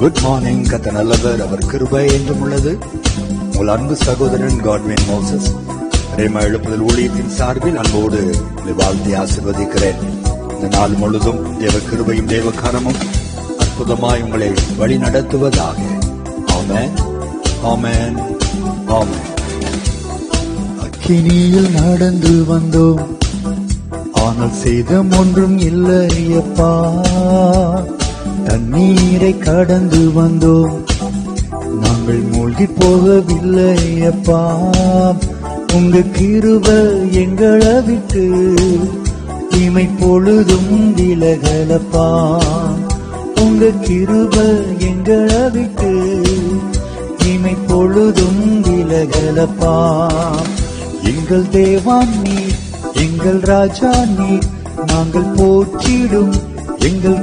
Good morning. கர்த்தர் நல்லவர், அவர் கிருபை என்றும் உள்ளது. உங்கள் அன்பு சகோதரன் காட்வின் மோசஸ் ரேமா எழுப்புதல் ஊழியத்தின் சார்பில் அன்போடு உங்களை வாழ்த்தி ஆசீர்வதிக்கிறேன். இந்த நாள் முழுதும் தேவ கிருபையும் தேவ கரமும் அற்புதமாய் உங்களை வழி நடத்துவதாக. ஆமென், ஆமென், ஆமென். அக்கினியில் நடந்து வந்தோம், ஆனால் சேதம் ஒன்றும் இல்லையப்பா. தண்ணீரை கடந்து வந்தோம், நாங்கள் மூழ்கி போகவில்லையப்பா. உங்க கிருபை எங்களை விட்டு இமை பொழுதும் விலகலப்பா. உங்க கிருபை எங்களை விட்டு இமை பொழுதும் விலகலப்பா. எங்கள் தேவான் நீர், எங்கள் ராஜா நீர், நாங்கள் போற்றிடும் எங்கள்